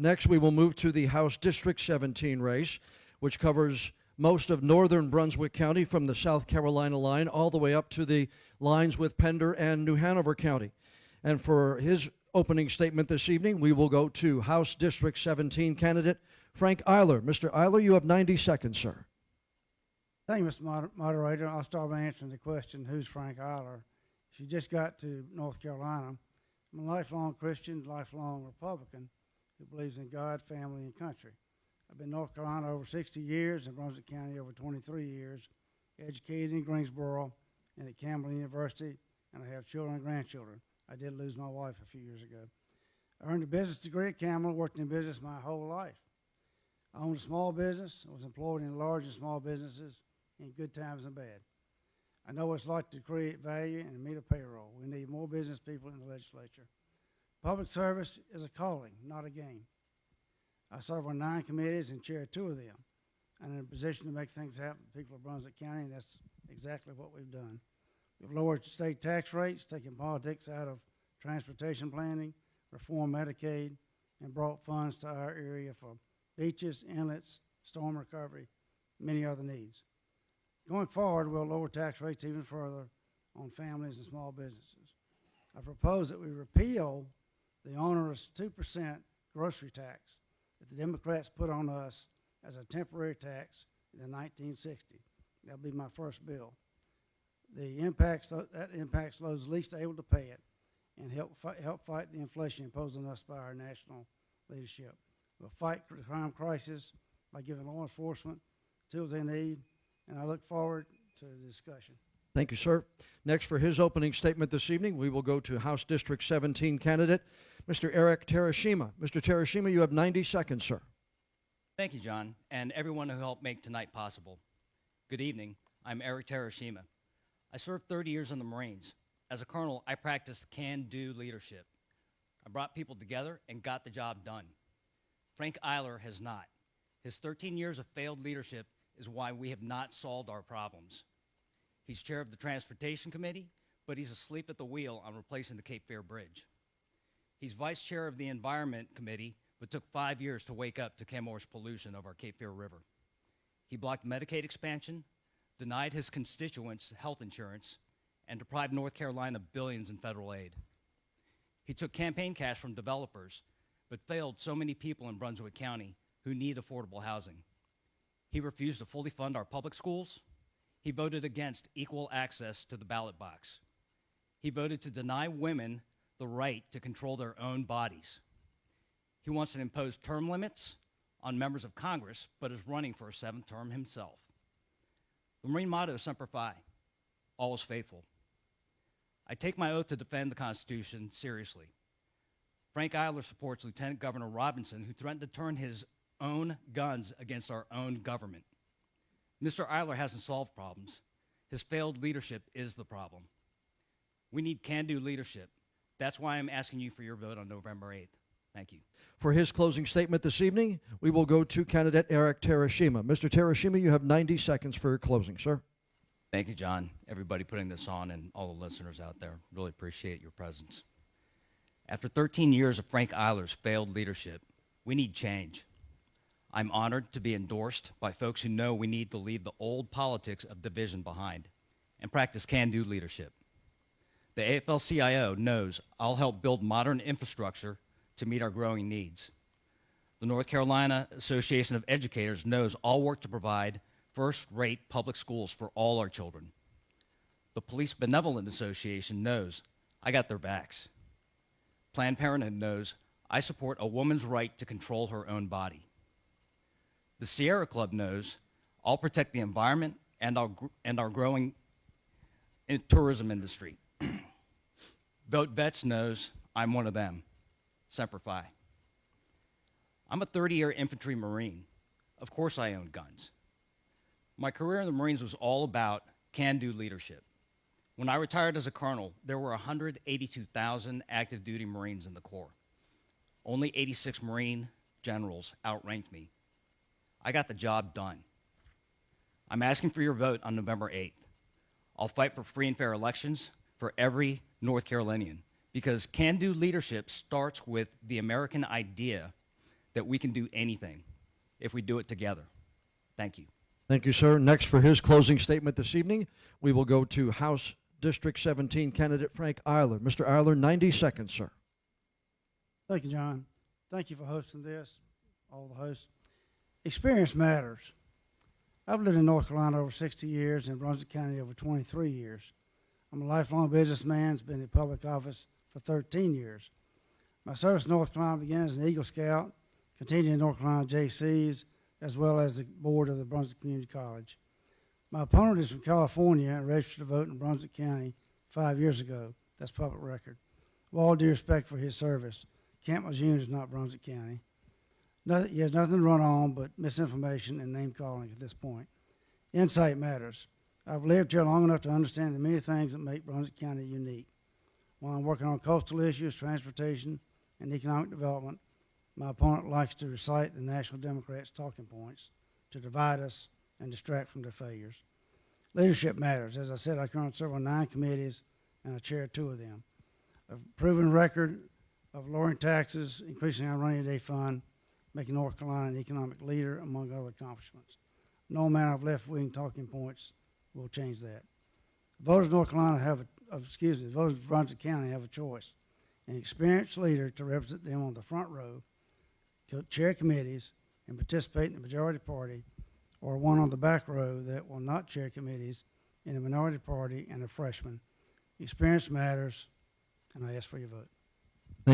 Next, we will move to the House District 17 race, which covers most of northern Brunswick County from the South Carolina line all the way up to the lines with Pender and New Hanover County. And for his opening statement this evening, we will go to House District 17 candidate Frank Iler. Mr. Iler, you have 90 seconds, sir. Thank you, Mr. Moderator. I'll start by answering the question, who's Frank Iler? If you just got to North Carolina, I'm a lifelong Christian, lifelong Republican who believes in God, family, and country. I've been in North Carolina over 60 years, in Brunswick County over 23 years, educated in Greensboro and at Campbell University, and I have children and grandchildren. I did lose my wife a few years ago. I earned a business degree at Campbell, worked in business my whole life. I owned a small business, I was employed in large and small businesses in good times and bad. I know what it's like to create value and meet a payroll. We need more business people in the legislature. Public service is a calling, not a game. I serve on 9 committees and chair 2 of them. I'm in a position to make things happen for people of Brunswick County, and that's exactly what we've done. We've lowered state tax rates, taken politics out of transportation planning, reformed Medicaid, and brought funds to our area for beaches, inlets, storm recovery, many other needs. Going forward, we'll lower tax rates even further on families and small businesses. I propose that we repeal the onerous 2% grocery tax that the Democrats put on us as a temporary tax in 1960. That'll be my first bill. That impacts those least able to pay it and help fight the inflation imposed on us by our national leadership. We'll fight the crime crisis by giving law enforcement the tools they need, and I look forward to the discussion. Thank you, sir. Next, for his opening statement this evening, we will go to House District 17 candidate, Mr. Eric Terashima. Mr. Terashima, you have 90 seconds, sir. Thank you, John, and everyone who helped make tonight possible. Good evening. I'm Eric Terashima. I served 30 years in the Marines. As a colonel, I practiced can-do leadership. I brought people together and got the job done. Frank Iler has not. His 13 years of failed leadership is why we have not solved our problems. He's chair of the Transportation Committee, but he's asleep at the wheel on replacing the Cape Fear Bridge. He's vice chair of the Environment Committee, but took 5 years to wake up to Kenmore's pollution of our Cape Fear River. He blocked Medicaid expansion, denied his constituents health insurance, and deprived North Carolina billions in federal aid. He took campaign cash from developers, but failed so many people in Brunswick County who need affordable housing. He refused to fully fund our public schools. He voted against equal access to the ballot box. He voted to deny women the right to control their own bodies. He wants to impose term limits on members of Congress, but is running for a 7th term himself. The Marine motto is Semper Fi, always faithful. I take my oath to defend the Constitution seriously. Frank Iler supports Lieutenant Governor Robinson, who threatened to turn his own guns against our own government. Mr. Iler hasn't solved problems. His failed leadership is the problem. We need can-do leadership. That's why I'm asking you for your vote on November 8th. Thank you. For his closing statement this evening, we will go to candidate Eric Terashima. Mr. Terashima, you have 90 seconds for your closing, sir. Thank you, John. Everybody putting this on and all the listeners out there. Really appreciate your presence. After 13 years of Frank Iler's failed leadership, we need change. I'm honored to be endorsed by folks who know we need to leave the old politics of division behind and practice can-do leadership. The AFL-CIO knows I'll help build modern infrastructure to meet our growing needs. The North Carolina Association of Educators knows I'll work to provide first-rate public schools for all our children. The Police Benevolent Association knows I got their backs. Planned Parenthood knows I support a woman's right to control her own body. The Sierra Club knows I'll protect the environment and our growing tourism industry. Vote Vets knows I'm one of them. Semper Fi. I'm a 30-year infantry Marine. Of course I own guns. My career in the Marines was all about can-do leadership. When I retired as a colonel, there were 182,000 active duty Marines in the Corps. Only 86 Marine generals outranked me. I got the job done. I'm asking for your vote on November 8th. I'll fight for free and fair elections for every North Carolinian, because can-do leadership starts with the American idea that we can do anything if we do it together. Thank you. Thank you, sir. Next, for his closing statement this evening, we will go to House District 17 candidate Frank Iler. Mr. Iler, 90 seconds, sir. Thank you, John. Thank you for hosting this, all the hosts. Experience matters. I've lived in North Carolina over 60 years and Brunswick County over 23 years. I'm a lifelong businessman, has been in public office for 13 years. My service in North Carolina began as an Eagle Scout, continued in North Carolina JCs, as well as the board of the Brunswick Community College. My opponent is from California and registered to vote in Brunswick County 5 years ago. That's public record. With all due respect for his service, Camp Lejeune is not Brunswick County. He has nothing to run on but misinformation and name calling at this point. Insight matters. I've lived here long enough to understand the many things that make Brunswick County unique. While I'm working on coastal issues, transportation, and economic development, my opponent likes to recite the National Democrats' talking points to divide us and distract from their failures. Leadership matters. As I said, I currently serve on 9 committees and I chair 2 of them. A proven record of lowering taxes, increasing our rainy day fund, making North Carolina an economic leader, among other accomplishments. No amount of left-wing talking points will change that. Voters of North Carolina voters of Brunswick County have a choice. An experienced leader to represent them on the front row, chair committees, and participate in the majority party, or one on the back row that will not chair committees in the minority party and a freshman. Experience matters, and I ask for your vote.